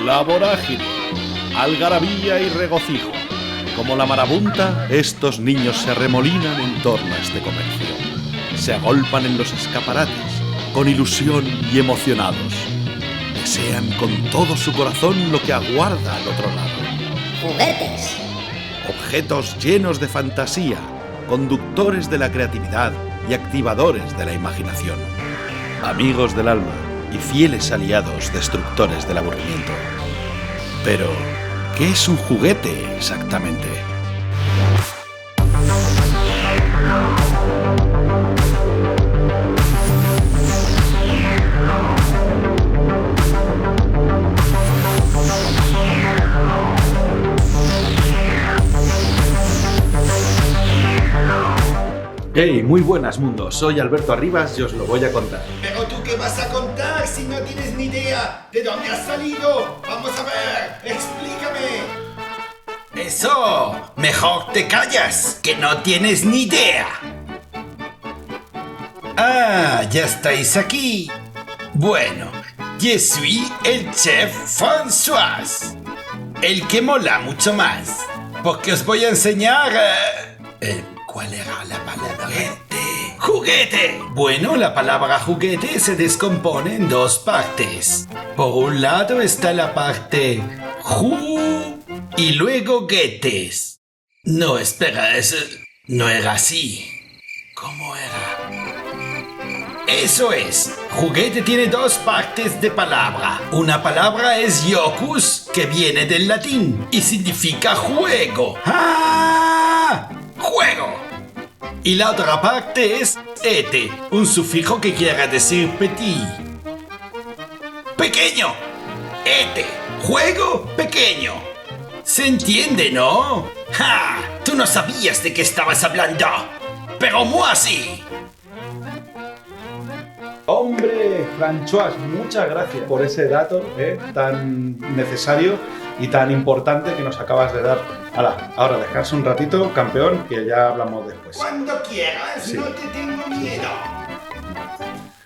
la vorágine, algarabía y regocijo. Como la marabunta, estos niños se arremolinan en torno a este comercio. Se agolpan en los escaparates, con ilusión y emocionados. Desean con todo su corazón lo que aguarda al otro lado. Juguetes. Objetos llenos de fantasía, conductores de la creatividad y activadores de la imaginación. Amigos del alma y fieles aliados destructores del aburrimiento. Pero, ¿qué es un juguete exactamente? Hey, muy buenas mundo, soy Alberto Arribas y os lo voy a contar. ¿Pero tú qué vas a contar si no tienes ni idea de dónde has salido? Vamos a ver, explícame. Eso, mejor te callas, que no tienes ni idea. Ah, ya estáis aquí. Bueno, yo soy el chef François, el que mola mucho más, porque os voy a enseñar... ¿Cuál era la palabra? ¡Juguete! Bueno, la palabra juguete se descompone en dos partes. Por un lado está la parte ju y luego guetes. No, espera, no era así. ¿Cómo era? Eso es. Juguete tiene dos partes de palabra. Una palabra es iocus, que viene del latín y significa juego. ¡Ah! ¡Juego! Y la otra parte es ete, un sufijo que quiere decir petit. ¡Pequeño! Ete, juego pequeño. ¿Se entiende, no? ¡Ja! Tú no sabías de qué estabas hablando, pero moi sí. Hombre, François, muchas gracias por ese dato tan necesario y tan importante que nos acabas de dar. Hala, ahora descansa un ratito, campeón, que ya hablamos después. Cuando quieras, sí. No te tengo miedo.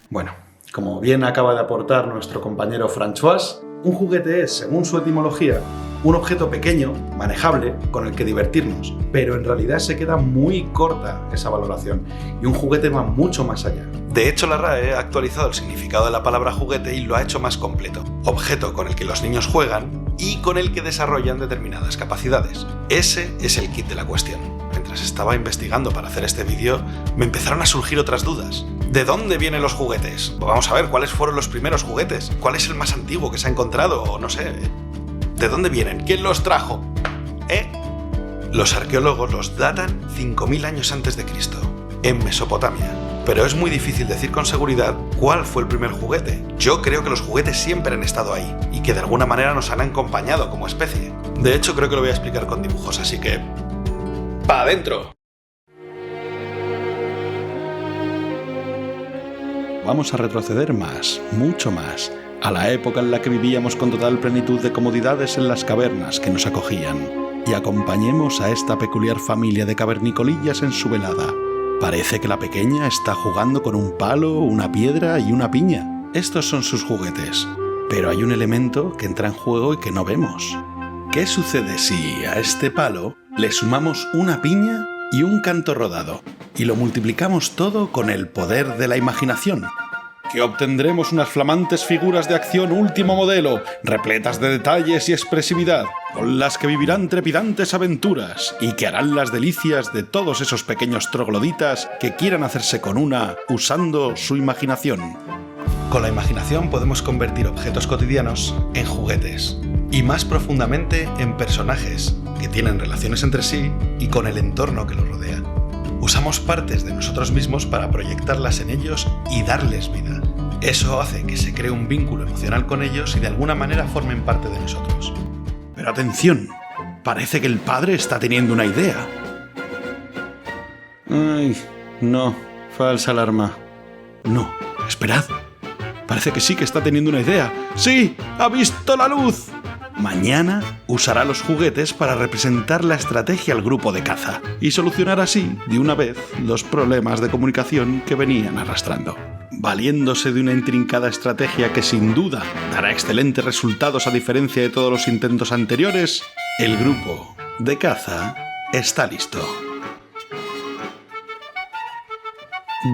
Bueno, como bien acaba de aportar nuestro compañero François, un juguete es, según su etimología, un objeto pequeño, manejable, con el que divertirnos, pero en realidad se queda muy corta esa valoración y un juguete va mucho más allá. De hecho, la RAE ha actualizado el significado de la palabra juguete y lo ha hecho más completo. Objeto con el que los niños juegan y con el que desarrollan determinadas capacidades. Ese es el kit de la cuestión. Mientras estaba investigando para hacer este vídeo, me empezaron a surgir otras dudas. ¿De dónde vienen los juguetes? Vamos a ver cuáles fueron los primeros juguetes. ¿Cuál es el más antiguo que se ha encontrado? O no sé. ¿De dónde vienen? ¿Quién los trajo? Los arqueólogos los datan 5000 años antes de Cristo, en Mesopotamia. Pero es muy difícil decir con seguridad cuál fue el primer juguete. Yo creo que los juguetes siempre han estado ahí y que de alguna manera nos han acompañado como especie. De hecho, creo que lo voy a explicar con dibujos, así que... ¡pa' adentro! Vamos a retroceder más, mucho más, a la época en la que vivíamos con total plenitud de comodidades en las cavernas que nos acogían. Y acompañemos a esta peculiar familia de cavernicolillas en su velada. Parece que la pequeña está jugando con un palo, una piedra y una piña. Estos son sus juguetes. Pero hay un elemento que entra en juego y que no vemos. ¿Qué sucede si a este palo le sumamos una piña y un canto rodado? Y lo multiplicamos todo con el poder de la imaginación. Que obtendremos unas flamantes figuras de acción último modelo, repletas de detalles y expresividad, con las que vivirán trepidantes aventuras y que harán las delicias de todos esos pequeños trogloditas que quieran hacerse con una usando su imaginación. Con la imaginación podemos convertir objetos cotidianos en juguetes y más profundamente en personajes que tienen relaciones entre sí y con el entorno que los rodea. Usamos partes de nosotros mismos para proyectarlas en ellos y darles vida. Eso hace que se cree un vínculo emocional con ellos y de alguna manera formen parte de nosotros. Pero atención, parece que el padre está teniendo una idea. Ay, no, falsa alarma. No, esperad. Parece que sí que está teniendo una idea. ¡Sí! ¡Ha visto la luz! Mañana usará los juguetes para representar la estrategia al grupo de caza y solucionar así, de una vez, los problemas de comunicación que venían arrastrando. Valiéndose de una intrincada estrategia que sin duda dará excelentes resultados a diferencia de todos los intentos anteriores, el grupo de caza está listo.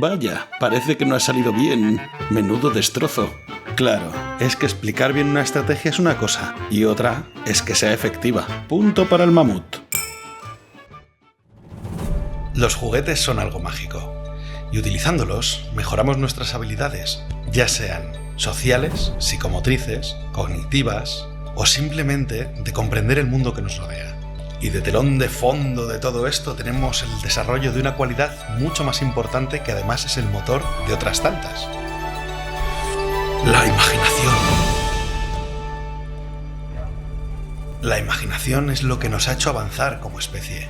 Vaya, parece que no ha salido bien. Menudo destrozo. Claro, es que explicar bien una estrategia es una cosa, y otra es que sea efectiva. Punto para el mamut. Los juguetes son algo mágico, y utilizándolos mejoramos nuestras habilidades, ya sean sociales, psicomotrices, cognitivas o simplemente de comprender el mundo que nos rodea. Y de telón de fondo de todo esto tenemos el desarrollo de una cualidad mucho más importante que además es el motor de otras tantas. La imaginación. La imaginación es lo que nos ha hecho avanzar como especie.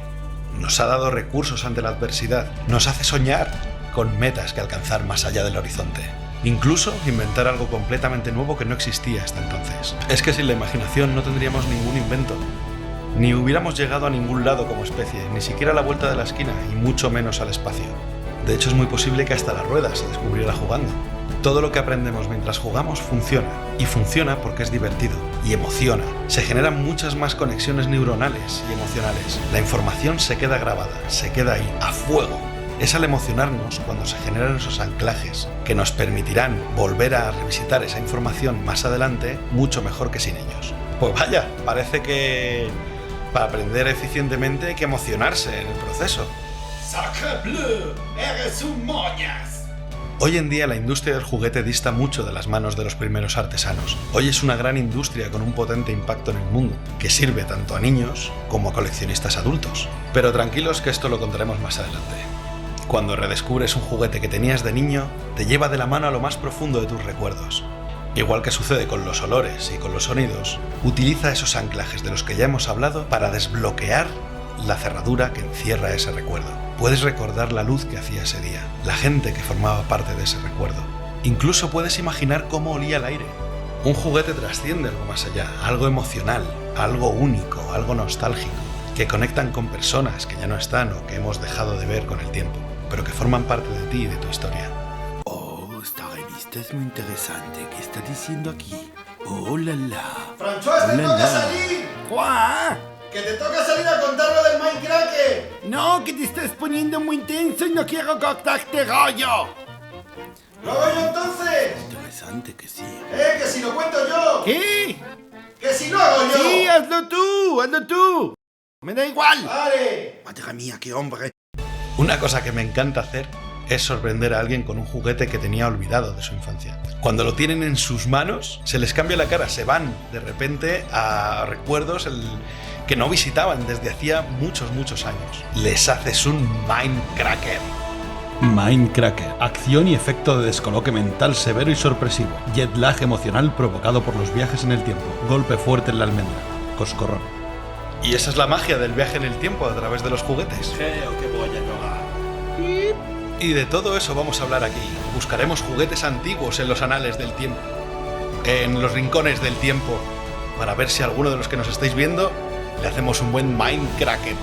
Nos ha dado recursos ante la adversidad, nos hace soñar con metas que alcanzar más allá del horizonte. Incluso inventar algo completamente nuevo que no existía hasta entonces. Es que sin la imaginación no tendríamos ningún invento. Ni hubiéramos llegado a ningún lado como especie, ni siquiera a la vuelta de la esquina, y mucho menos al espacio. De hecho, es muy posible que hasta la rueda se descubriera jugando. Todo lo que aprendemos mientras jugamos funciona, y funciona porque es divertido, y emociona. Se generan muchas más conexiones neuronales y emocionales. La información se queda grabada, se queda ahí, a fuego. Es al emocionarnos cuando se generan esos anclajes que nos permitirán volver a revisitar esa información más adelante mucho mejor que sin ellos. Pues vaya, parece que para aprender eficientemente hay que emocionarse en el proceso. ¡Sacre bleu! ¡Eres un moñas! Hoy en día la industria del juguete dista mucho de las manos de los primeros artesanos. Hoy es una gran industria con un potente impacto en el mundo, que sirve tanto a niños como a coleccionistas adultos. Pero tranquilos que esto lo contaremos más adelante. Cuando redescubres un juguete que tenías de niño, te lleva de la mano a lo más profundo de tus recuerdos. Igual que sucede con los olores y con los sonidos, utiliza esos anclajes de los que ya hemos hablado para desbloquear la cerradura que encierra ese recuerdo. Puedes recordar la luz que hacía ese día, la gente que formaba parte de ese recuerdo. Incluso puedes imaginar cómo olía el aire. Un juguete trasciende algo más allá, algo emocional, algo único, algo nostálgico, que conectan con personas que ya no están o que hemos dejado de ver con el tiempo, pero que forman parte de ti y de tu historia. Esta revista es muy interesante. ¿Qué está diciendo aquí? ¡Oh, la la! ¡François, te toca salir! ¡Juan! ¡Que te toca salir a contar lo del Minecraft! No, que te estás poniendo muy intenso y no quiero cortarte rollo. ¿Lo hago yo entonces? Interesante que sí. Que si lo cuento yo. ¿Qué? ¡Que si lo hago yo! Sí, hazlo tú. Me da igual. ¡Vale! Madre mía, qué hombre. Una cosa que me encanta hacer es sorprender a alguien con un juguete que tenía olvidado de su infancia. Cuando lo tienen en sus manos, se les cambia la cara, se van de repente a recuerdos que no visitaban desde hacía muchos años. Les haces un Mindcracker. Mindcracker. Acción y efecto de descoloque mental severo y sorpresivo. Jet lag emocional provocado por los viajes en el tiempo. Golpe fuerte en la almendra. Coscorrón. Y esa es la magia del viaje en el tiempo a través de los juguetes. Creo que voy a llorar. Y de todo eso vamos a hablar aquí. Buscaremos juguetes antiguos en los anales del tiempo, en los rincones del tiempo, para ver si a alguno de los que nos estáis viendo le hacemos un buen Mindcracker.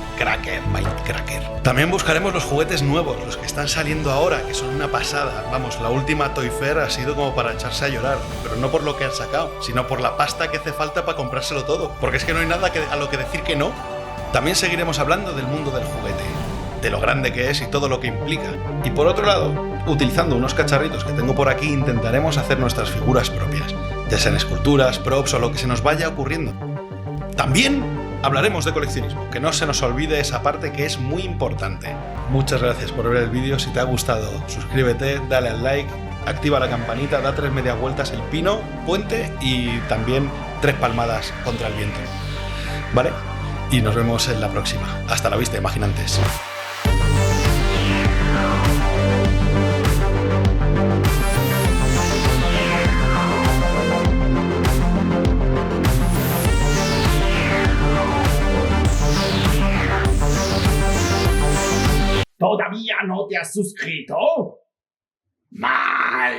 También buscaremos los juguetes nuevos, los que están saliendo ahora, que son una pasada. Vamos, la última Toy Fair ha sido como para echarse a llorar, pero no por lo que han sacado, sino por la pasta que hace falta para comprárselo todo, porque es que no hay nada a lo que decir que no. También seguiremos hablando del mundo del juguete, de lo grande que es y todo lo que implica. Y por otro lado, utilizando unos cacharritos que tengo por aquí, intentaremos hacer nuestras figuras propias, ya sean esculturas, props o lo que se nos vaya ocurriendo. También hablaremos de coleccionismo, que no se nos olvide esa parte que es muy importante. Muchas gracias por ver el vídeo. Si te ha gustado, suscríbete, dale al like, activa la campanita, da 3 medias vueltas el pino, puente y también 3 palmadas contra el viento. ¿Vale? Y nos vemos en la próxima. Hasta la vista, imaginantes. ¿Todavía no te has suscrito? ¡Mal!